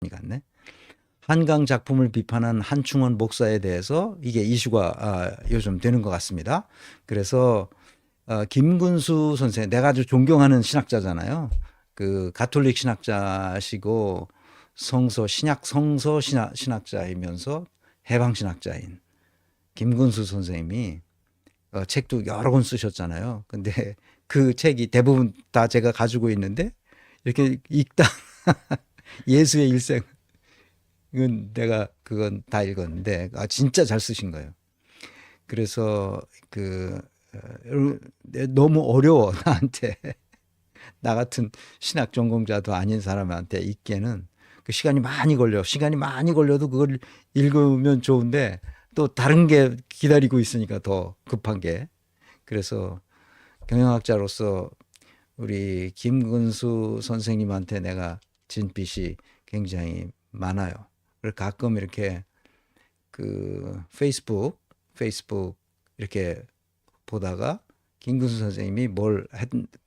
같네. 한강 작품을 비판한 한충원 목사에 대해서 이게 이슈가 요즘 되는 것 같습니다. 그래서 김근수 선생, 내가 아주 존경하는 신학자잖아요. 그 가톨릭 신학자시고 신학자이면서 해방 신학자인 김근수 선생님이 책도 여러 권 쓰셨잖아요. 근데 그 책이 대부분 다 제가 가지고 있는데 이렇게 읽다 예수의 일생 이건 내가 그건 다 읽었는데 진짜 잘 쓰신 거예요. 그래서 너무 어려워 나한테 나 같은 신학 전공자도 아닌 사람한테 읽기에는 그 시간이 많이 걸려. 시간이 많이 걸려도 그걸 읽으면 좋은데 또 다른 게 기다리고 있으니까 더 급한 게. 그래서 경영학자로서 우리 김근수 선생님한테 내가 진 빚이 굉장히 많아요. 그래서 가끔 이렇게 그 페이스북 이렇게 보다가 김근수 선생님이 뭘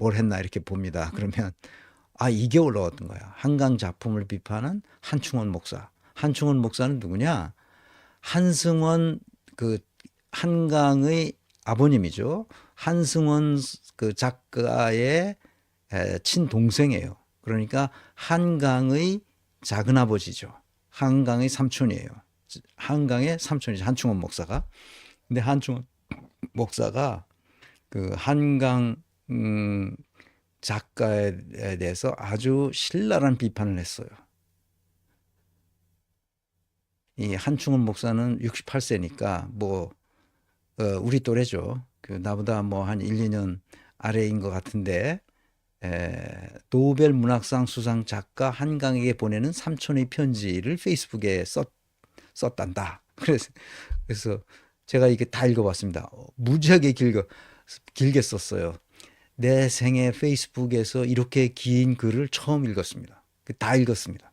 했나 이렇게 봅니다. 그러면 이게 올라왔던 거야. 한강 작품을 비판한 한충원 목사. 한충원 목사는 누구냐? 한승원 그 한강의 아버님이죠. 한승원 그 작가의 친동생이에요. 그러니까 한강의 작은 아버지죠. 한강의 삼촌이에요. 한강의 삼촌이죠. 한충원 목사가. 근데 한충원 목사가 그 한강 작가에 대해서 아주 신랄한 비판을 했어요. 이 한충원 목사는 68세니까 뭐 우리 또래죠. 그 나보다 뭐 한 1, 2년 아래인 것 같은데 노벨 문학상 수상 작가 한강에게 보내는 삼촌의 편지를 페이스북에 썼단다. 그래서 제가 이게 다 읽어봤습니다. 무지하게 길게 썼어요. 내 생애 페이스북에서 이렇게 긴 글을 처음 읽었습니다. 다 읽었습니다.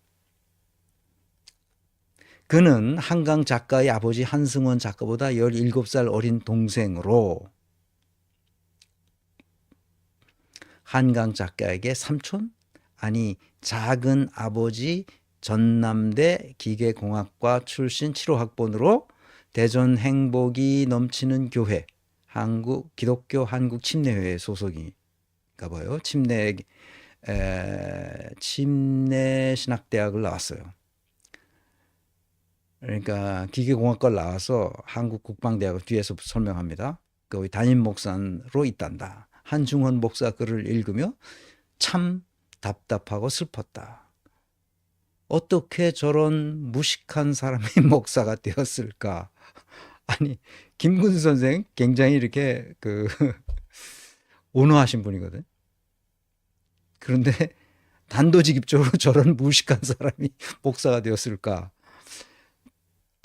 그는 한강 작가의 아버지 한승원 작가보다 17살 어린 동생으로 한강 작가에게 삼촌? 아니 작은 아버지 전남대 기계공학과 출신 7호 학번으로 대전 행복이 넘치는 교회 기독교 한국 침례회의 소속인가 봐요. 침례신학대학을 나왔어요. 그러니까 기계공학과를 나와서 한국국방대학을 뒤에서 설명합니다. 거기 담임 목사로 있단다. 한중원 목사 글을 읽으며 참 답답하고 슬펐다. 어떻게 저런 무식한 사람이 목사가 되었을까? 아니 김근수 선생 굉장히 이렇게 온화하신 분이거든. 그런데 단도직입적으로 저런 무식한 사람이 목사가 되었을까?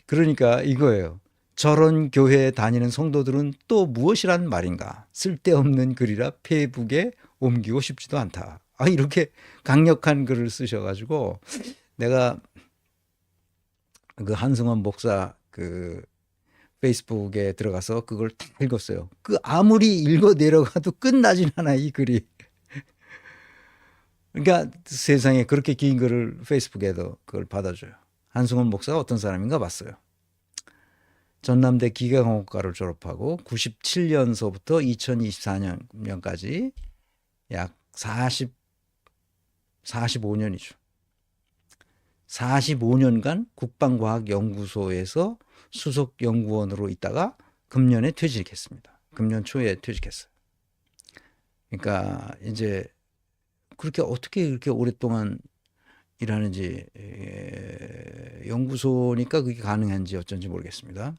그러니까 이거예요. 저런 교회에 다니는 성도들은 또 무엇이란 말인가? 쓸데없는 글이라 페이북에 옮기고 싶지도 않다. 이렇게 강력한 글을 쓰셔가지고 내가 그 한승원 목사 그 페이스북에 들어가서 그걸 다 읽었어요. 아무리 읽어 내려가도 끝나진 않아 이 글이. 그러니까 세상에 그렇게 긴 글을 페이스북에도 그걸 받아줘요. 한승원 목사가 어떤 사람인가 봤어요. 전남대 기계공학과를 졸업하고 97년서부터 2024년까지 약 45년이죠. 45년간 국방과학연구소에서 수석연구원으로 있다가 금년에 퇴직했습니다. 금년 초에 퇴직했어요. 그러니까 이제 그렇게 어떻게 그렇게 오랫동안 일하는지 연구소니까 그게 가능한지 어쩐지 모르겠습니다.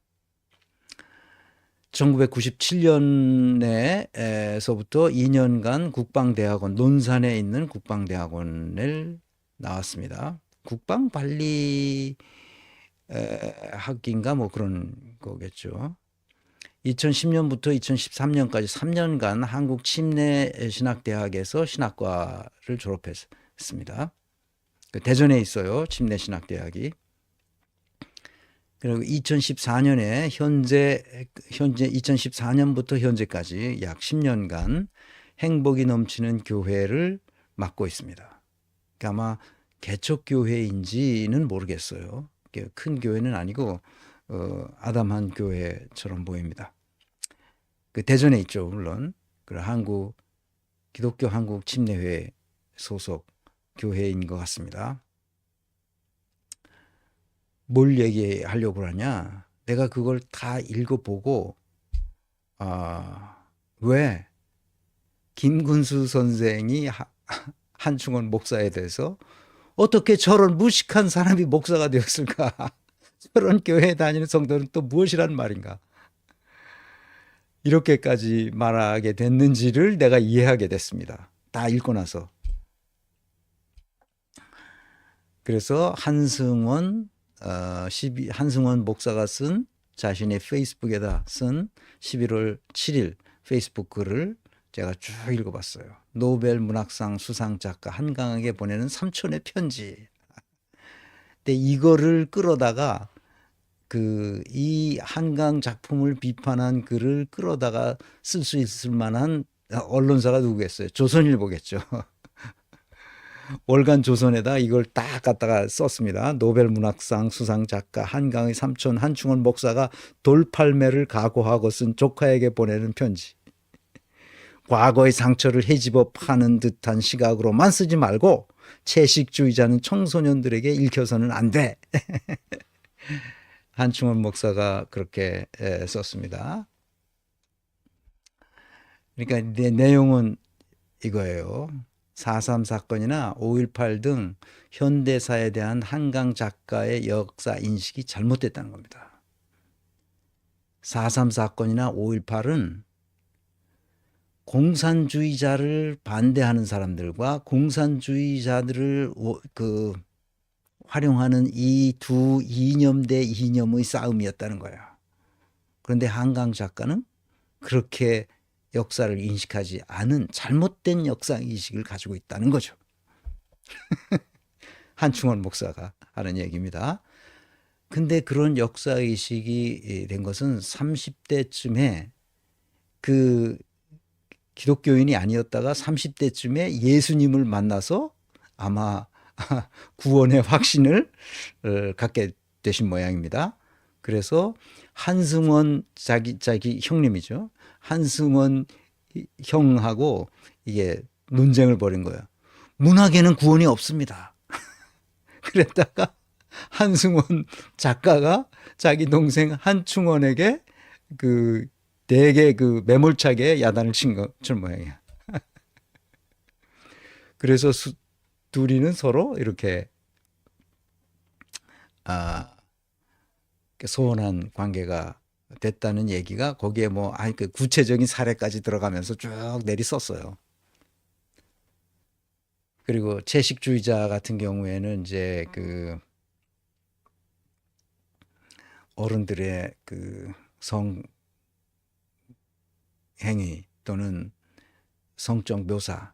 1997년에서부터 2년간 국방대학원 논산에 있는 국방대학원을 나왔습니다. 국방관리 학기인가 뭐 그런 거겠죠. 2010년부터 2013년까지 3년간 한국침례신학대학에서 신학과를 졸업했습니다. 대전에 있어요. 침례신학대학이. 그리고 2014년에 현재 2014년부터 현재까지 약 10년간 행복이 넘치는 교회를 맡고 있습니다. 그러니까 아마 개척교회인지는 모르겠어요. 큰 교회는 아니고 아담한 교회처럼 보입니다. 그 대전에 있죠, 물론. 그 기독교 한국 침례회 소속 교회인 것 같습니다. 뭘 얘기하려고 하냐? 내가 그걸 다 읽어보고 왜 김근수 선생이 한충원 목사에 대해서 어떻게 저런 무식한 사람이 목사가 되었을까? 저런 교회에 다니는 성도는 또 무엇이란 말인가? 이렇게까지 말하게 됐는지를 내가 이해하게 됐습니다. 다 읽고 나서. 그래서 한승원 목사가 쓴 자신의 페이스북에다 쓴 11월 7일 페이스북 글을 제가 쭉 읽어봤어요. 노벨 문학상 수상 작가 한강에게 보내는 삼촌의 편지. 근데 이거를 끌어다가 이 한강 작품을 비판한 글을 끌어다가 쓸 수 있을 만한 언론사가 누구겠어요? 조선일보겠죠. 월간 조선에다 이걸 딱 갖다가 썼습니다. 노벨 문학상 수상 작가 한강의 삼촌 한충원 목사가 돌팔매를 각오하고 쓴 조카에게 보내는 편지. 과거의 상처를 헤집어 파는 듯한 시각으로만 쓰지 말고 채식주의자는 청소년들에게 읽혀서는 안 돼. 한충원 목사가 그렇게 썼습니다. 그러니까 내용은 이거예요. 4.3 사건이나 5.18 등 현대사에 대한 한강 작가의 역사 인식이 잘못됐다는 겁니다. 4.3 사건이나 5.18은 공산주의자를 반대하는 사람들과 공산주의자들을 활용하는 이 두 이념 대 이념의 싸움이었다는 거예요. 그런데 한강 작가는 그렇게 역사를 인식하지 않은 잘못된 역사인식을 가지고 있다는 거죠. 한충원 목사가 하는 얘기입니다. 근데 그런 역사의식이 된 것은 30대쯤에 기독교인이 아니었다가 30대쯤에 예수님을 만나서 아마 구원의 확신을 갖게 되신 모양입니다. 그래서 한승원 자기 형님이죠. 한승원 형하고 이게 논쟁을 벌인 거예요. 문학에는 구원이 없습니다. 그랬다가 한승원 작가가 자기 동생 한충원에게 되게 매몰차게 야단을 친 모양이야. 그래서 둘이는 서로 이렇게 소원한 관계가 됐다는 얘기가 거기에 구체적인 사례까지 들어가면서 쭉 내리 썼어요. 그리고 채식주의자 같은 경우에는 이제 어른들의 성행위 또는 성적 묘사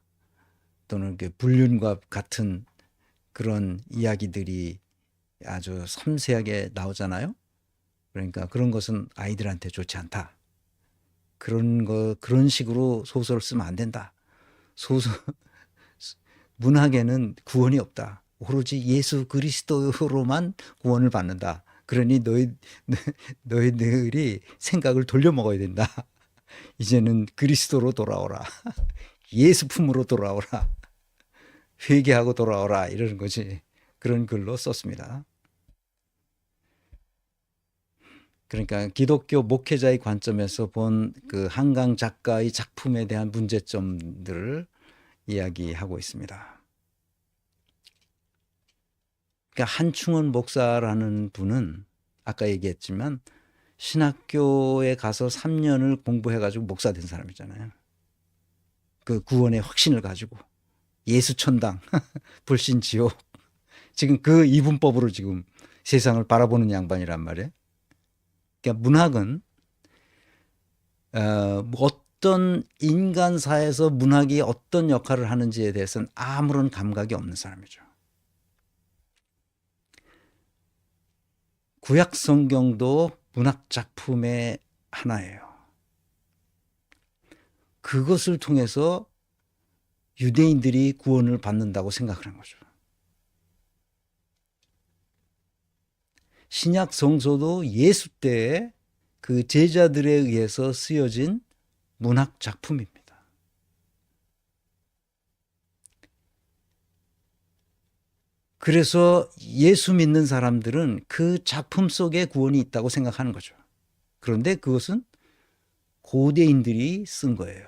또는 불륜과 같은 그런 이야기들이 아주 섬세하게 나오잖아요. 그러니까 그런 것은 아이들한테 좋지 않다. 그런 식으로 소설을 쓰면 안 된다. 문학에는 구원이 없다. 오로지 예수 그리스도로만 구원을 받는다. 그러니 너희들이 생각을 돌려 먹어야 된다. 이제는 그리스도로 돌아오라. 예수 품으로 돌아오라. 회개하고 돌아오라. 이러는 거지. 그런 글로 썼습니다. 그러니까 기독교 목회자의 관점에서 본 한강 작가의 작품에 대한 문제점들을 이야기하고 있습니다. 그러니까 한충원 목사라는 분은 아까 얘기했지만 신학교에 가서 3년을 공부해가지고 목사 된 사람이잖아요. 그 구원의 확신을 가지고 예수천당, 불신지옥 지금 그 이분법으로 지금 세상을 바라보는 양반이란 말이에요. 그러니까 문학은 어떤 인간사에서 문학이 어떤 역할을 하는지에 대해서는 아무런 감각이 없는 사람이죠. 구약 성경도 문학 작품의 하나예요. 그것을 통해서 유대인들이 구원을 받는다고 생각을 한 거죠. 신약 성서도 예수 때에 그 제자들에 의해서 쓰여진 문학 작품입니다. 그래서 예수 믿는 사람들은 그 작품 속에 구원이 있다고 생각하는 거죠. 그런데 그것은 고대인들이 쓴 거예요.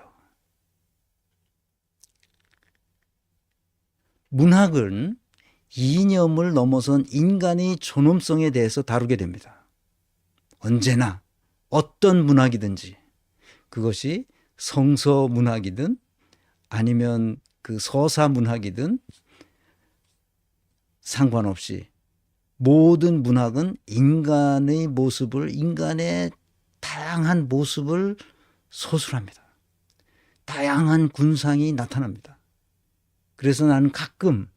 문학은 이념을 넘어선 인간의 존엄성에 대해서 다루게 됩니다. 언제나 어떤 문학이든지 그것이 성서 문학이든 아니면 그 서사 문학이든 상관없이 모든 문학은 인간의 모습을, 인간의 다양한 모습을 서술합니다. 다양한 군상이 나타납니다. 그래서 나는 가끔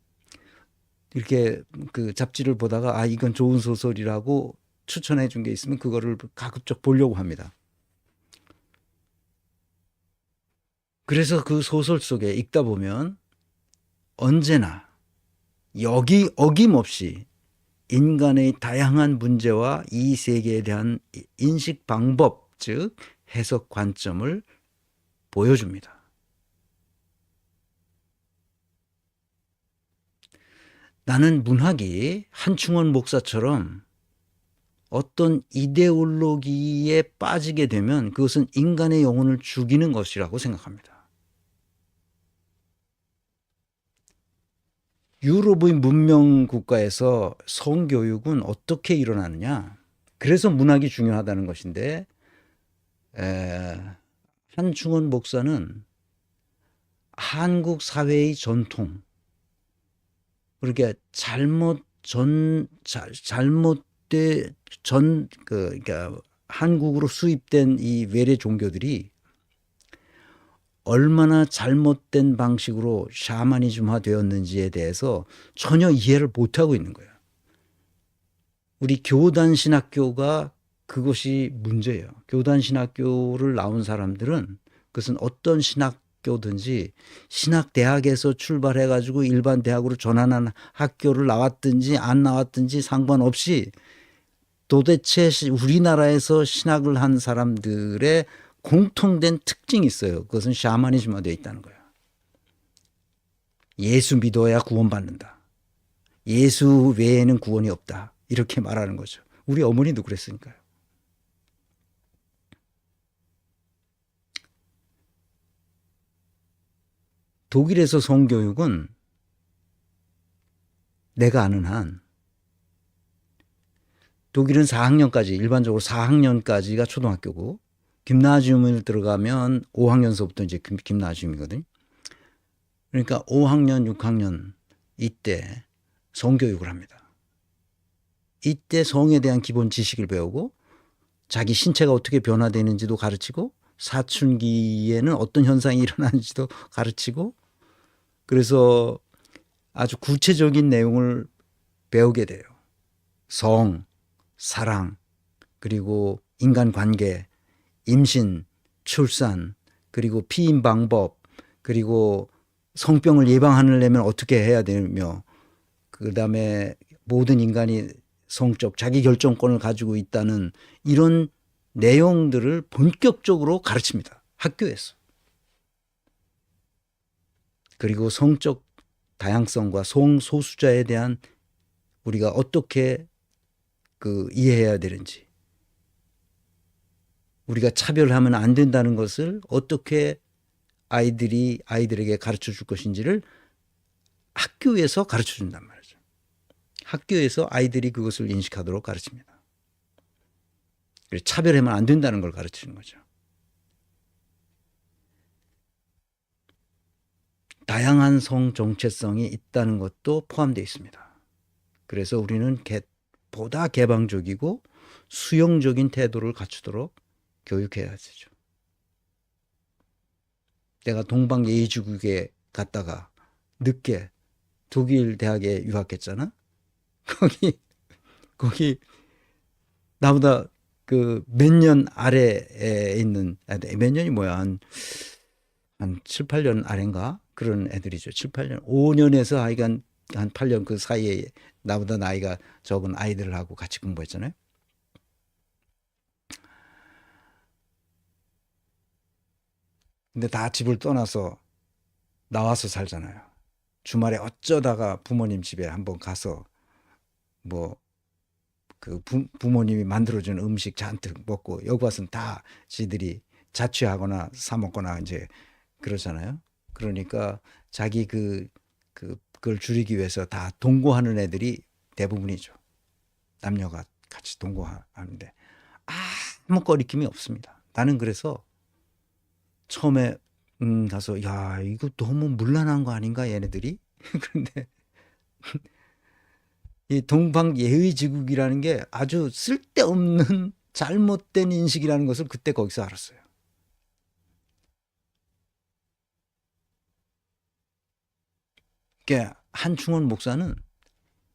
이렇게 그 잡지를 보다가 아 이건 좋은 소설이라고 추천해 준 게 있으면 그거를 가급적 보려고 합니다. 그래서 그 소설 속에 읽다 보면 언제나 어김없이 인간의 다양한 문제와 이 세계에 대한 인식 방법, 즉 해석 관점을 보여줍니다. 나는 문학이 한충원 목사처럼 어떤 이데올로기에 빠지게 되면 그것은 인간의 영혼을 죽이는 것이라고 생각합니다. 유럽의 문명 국가에서 성교육은 어떻게 일어나느냐? 그래서 문학이 중요하다는 것인데 한충원 목사는 한국 사회의 전통, 그러니까 그러니까 한국으로 수입된 이 외래 종교들이 얼마나 잘못된 방식으로 샤머니즘화 되었는지에 대해서 전혀 이해를 못하고 있는 거예요. 우리 교단 신학교가 그것이 문제예요. 교단 신학교를 나온 사람들은 그것은 어떤 신학교든지 신학대학에서 출발해가지고 일반 대학으로 전환한 학교를 나왔든지 안 나왔든지 상관없이 도대체 우리나라에서 신학을 한 사람들의 공통된 특징이 있어요. 그것은 샤머니즘화 되어 있다는 거예요. 예수 믿어야 구원받는다. 예수 외에는 구원이 없다. 이렇게 말하는 거죠. 우리 어머니도 그랬으니까요. 독일에서 성교육은 내가 아는 한 독일은 4학년까지 일반적으로 4학년까지가 초등학교고 김나지움을 들어가면 5학년서부터 이제 김나지움이거든요. 그러니까 5학년, 6학년 이때 성교육을 합니다. 이때 성에 대한 기본 지식을 배우고 자기 신체가 어떻게 변화되는지도 가르치고 사춘기에는 어떤 현상이 일어나는지도 가르치고 그래서 아주 구체적인 내용을 배우게 돼요. 성, 사랑, 그리고 인간관계, 임신, 출산, 그리고 피임 방법, 그리고 성병을 예방하려면 어떻게 해야 되며 그 다음에 모든 인간이 성적 자기결정권을 가지고 있다는 이런 내용들을 본격적으로 가르칩니다. 학교에서. 그리고 성적 다양성과 성소수자에 대한 우리가 어떻게 이해해야 되는지, 우리가 차별하면 안 된다는 것을 어떻게 아이들에게 가르쳐 줄 것인지를 학교에서 가르쳐 준단 말이죠. 학교에서 아이들이 그것을 인식하도록 가르칩니다. 차별하면 안 된다는 걸 가르치는 거죠. 다양한 성 정체성이 있다는 것도 포함되어 있습니다. 그래서 우리는 보다 개방적이고 수용적인 태도를 갖추도록 교육해야 되죠. 내가 동방예의지국에 갔다가 늦게 독일 대학에 유학했잖아. 거기 나보다 그 몇 년 아래에 있는 몇 년이 뭐야 한 7, 8년 아래인가 그런 애들이죠. 7, 8년 5년에서 하여간 한 8년 그 사이에 나보다 나이가 적은 아이들하고 같이 공부했잖아요. 근데 다 집을 떠나서 나와서 살잖아요. 주말에 어쩌다가 부모님 집에 한번 가서 뭐 그 부모님이 만들어준 음식 잔뜩 먹고 여기 와서는 다 지들이 자취하거나 사 먹거나 이제 그러잖아요. 그러니까 자기 그걸 줄이기 위해서 다 동거하는 애들이 대부분이죠. 남녀가 같이 동거하는데 아무 거리낌이 없습니다. 나는 그래서 처음에 가서 야 이거 너무 문란한 거 아닌가 얘네들이. 그런데 이 동방예의지국이라는 게 아주 쓸데없는 잘못된 인식이라는 것을 그때 거기서 알았어요. 그러니까 한충원 목사는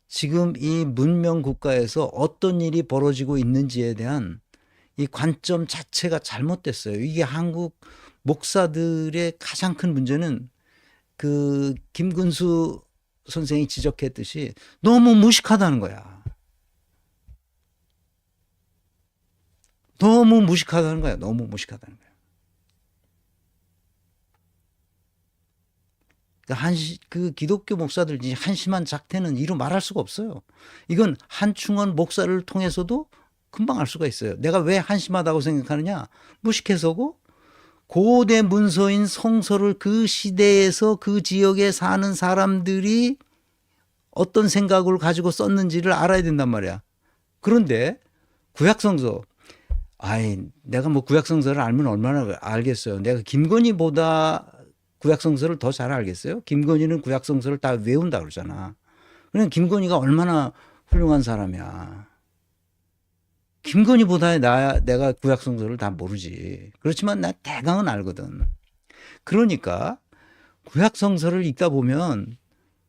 지금 이 문명 국가에서 어떤 일이 벌어지고 있는지에 대한 이 관점 자체가 잘못됐어요. 이게 한국 목사들의 가장 큰 문제는 그 김근수 선생이 지적했듯이 너무 무식하다는 거야. 너무 무식하다는 거야. 너무 무식하다는 거야. 그 기독교 목사들 한심한 작태는 이루 말할 수가 없어요. 이건 한충원 목사를 통해서도 금방 알 수가 있어요. 내가 왜 한심하다고 생각하느냐? 무식해서고 고대 문서인 성서를 그 시대에서 그 지역에 사는 사람들이 어떤 생각을 가지고 썼는지를 알아야 된단 말이야. 그런데 구약성서, 내가 뭐 구약성서를 알면 얼마나 알겠어요. 내가 김건희보다 구약성서를 더 잘 알겠어요. 김건희는 구약성서를 다 외운다 그러잖아. 그러니까 김건희가 얼마나 훌륭한 사람이야. 김건희보다 내가 구약성서를 다 모르지. 그렇지만 나 대강은 알거든. 그러니까 구약성서를 읽다 보면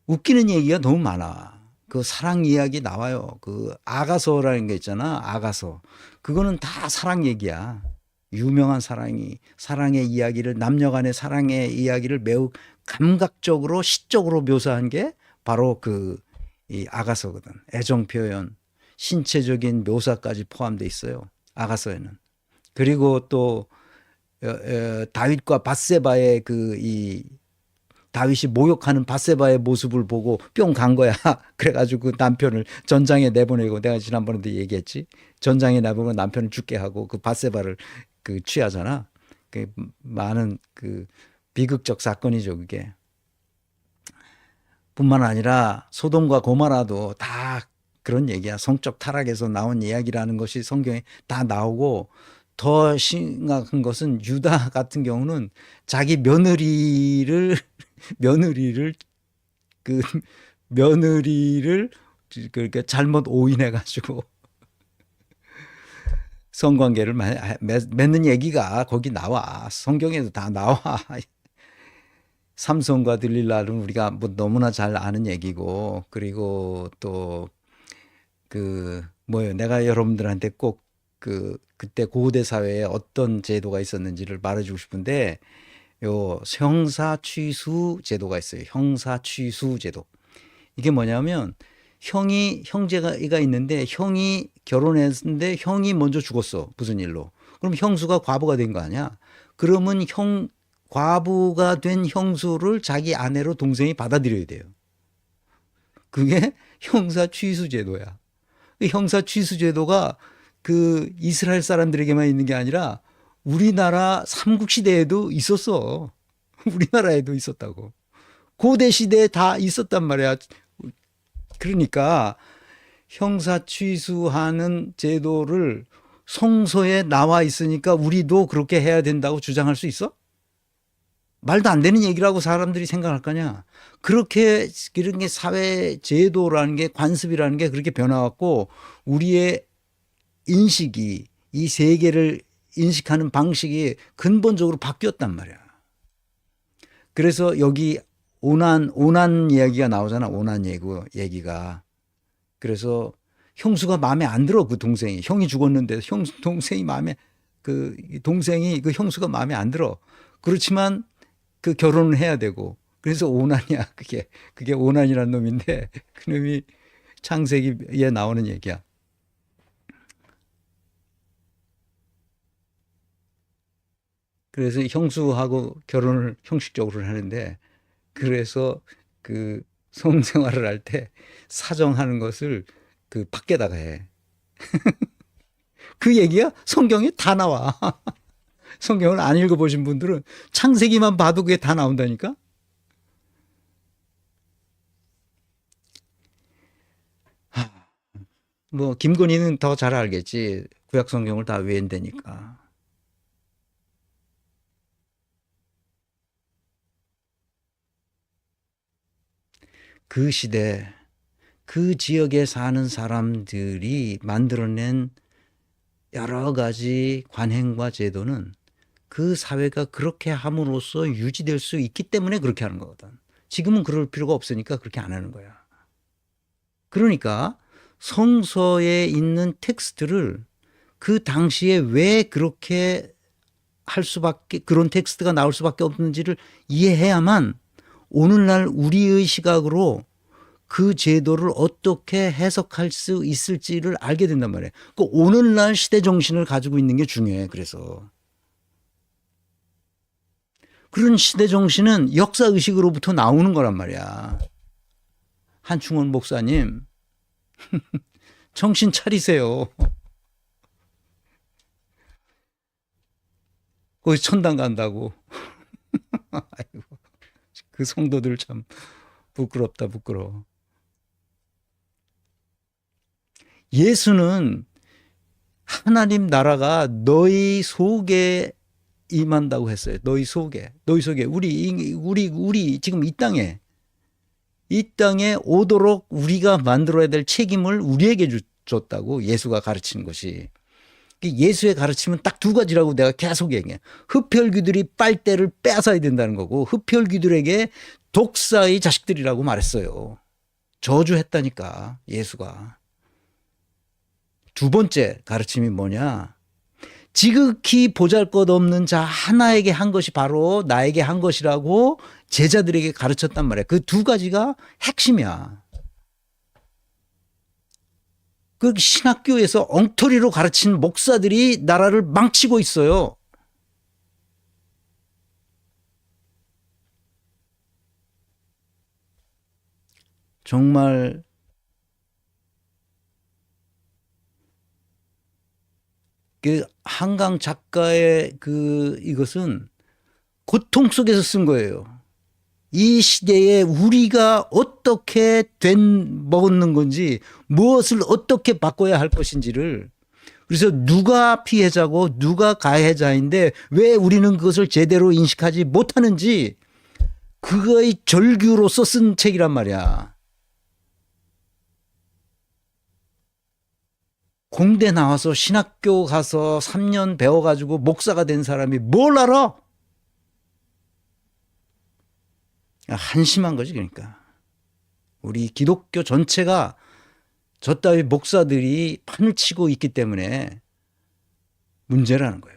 웃기는 얘기가 너무 많아. 그 사랑 이야기 나와요. 그 아가서라는 게 있잖아. 아가서. 그거는 다 사랑 얘기야. 유명한 사랑의 이야기를, 남녀 간의 사랑의 이야기를 매우 감각적으로 시적으로 묘사한 게 바로 이 아가서거든. 애정 표현, 신체적인 묘사까지 포함되어 있어요. 아가서에는. 그리고 또 다윗과 밧세바의 이 다윗이 모욕하는 밧세바의 모습을 보고 뿅 간 거야. 그래가지고 그 남편을 전장에 내보내고, 내가 지난번에도 얘기했지. 전장에 내보내고 남편을 죽게 하고 그 밧세바를 취하잖아. 그 많은 비극적 사건이죠, 그게. 뿐만 아니라 소돔과 고모라도 다 그런 얘기야. 성적 타락에서 나온 이야기라는 것이 성경에 다 나오고, 더 심각한 것은 유다 같은 경우는 자기 며느리를 그렇게 잘못 오인해 가지고 성관계를 맺는 얘기가 거기 나와. 성경에도 다 나와. 삼손과 들릴라는 우리가 뭐 너무나 잘 아는 얘기고, 그리고 또 내가 여러분들한테 꼭 그때 고대 사회에 어떤 제도가 있었는지를 말해주고 싶은데, 요 형사 취수 제도가 있어요. 형사 취수 제도. 이게 뭐냐면 형제가 있는데 형이 결혼했는데 형이 먼저 죽었어. 무슨 일로. 그럼 형수가 과부가 된 거 아니야. 그러면 과부가 된 형수를 자기 아내로 동생이 받아들여야 돼요. 그게 형사 취수 제도야. 형사 취수 제도가 이스라엘 사람들에게만 있는 게 아니라 우리나라 삼국시대에도 있었어. 우리나라에도 있었다고. 고대 시대에 다 있었단 말이야. 그러니까 형사 취수하는 제도를 성서에 나와 있으니까 우리도 그렇게 해야 된다고 주장할 수 있어? 말도 안 되는 얘기라고 사람들이 생각할 거냐. 그런 게 사회 제도라는 게, 관습이라는 게 그렇게 변화왔고, 우리의 인식이, 이 세계를 인식하는 방식이 근본적으로 바뀌었단 말이야. 그래서 여기 오난 이야기가 나오잖아. 오난 얘기가. 그래서 형수가 마음에 안 들어. 그 동생이. 형이 죽었는데 동생이 동생이 형수가 마음에 안 들어. 그렇지만 결혼을 해야 되고, 그래서 오난이야. 그게 오난이라는 놈인데 그 놈이 창세기에 나오는 얘기야. 그래서 형수하고 결혼을 형식적으로 하는데, 그래서 그 성생활을 할 때 사정하는 것을 그 밖에다가 해. 그 얘기야 성경에 다 나와. 성경을 안 읽어보신 분들은 창세기만 봐도 그게 다 나온다니까. 뭐 김건희는 더 잘 알겠지. 구약 성경을 다 외운다니까. 그 시대, 그 지역에 사는 사람들이 만들어낸 여러 가지 관행과 제도는 그 사회가 그렇게 함으로써 유지될 수 있기 때문에 그렇게 하는 거거든. 지금은 그럴 필요가 없으니까 그렇게 안 하는 거야. 그러니까 성서에 있는 텍스트를 그 당시에 왜 그렇게 할 수밖에, 그런 텍스트가 나올 수밖에 없는지를 이해해야만 오늘날 우리의 시각으로 그 제도를 어떻게 해석할 수 있을지를 알게 된단 말이에요. 그 오늘날 시대 정신을 가지고 있는 게 중요해. 그래서 그런 시대 정신은 역사 의식으로부터 나오는 거란 말이야. 한충원 목사님, 정신 차리세요. 거기 천당 간다고. 아이고, 그 성도들 참 부끄럽다, 부끄러워. 예수는 하나님 나라가 너희 속에 임한다고 했어요. 너희 속에. 우리 지금 이 땅에 오도록 우리가 만들어야 될 책임을 우리에게 줬다고 예수가 가르치는 것이. 예수의 가르침은 딱 두 가지라고 내가 계속 얘기해. 흡혈귀들이 빨대를 빼앗아야 된다는 거고, 흡혈귀들에게 독사의 자식들이라고 말했어요. 저주했다니까, 예수가. 두 번째 가르침이 뭐냐? 지극히 보잘것없는 자 하나에게 한 것이 바로 나에게 한 것이라고 제자들에게 가르쳤단 말이야. 그 두 가지가 핵심이야. 그 신학교에서 엉터리로 가르친 목사들이 나라를 망치고 있어요. 정말 그 한강 작가의 이것은 고통 속에서 쓴 거예요. 이 시대에 우리가 어떻게 먹는 건지, 무엇을 어떻게 바꿔야 할 것인지를. 그래서 누가 피해자고 누가 가해자인데 왜 우리는 그것을 제대로 인식하지 못하는지, 그거의 절규로서 쓴 책이란 말이야. 공대 나와서 신학교 가서 3년 배워가지고 목사가 된 사람이 뭘 알아? 한심한 거지. 그러니까 우리 기독교 전체가 저 따위 목사들이 판을 치고 있기 때문에 문제라는 거예요.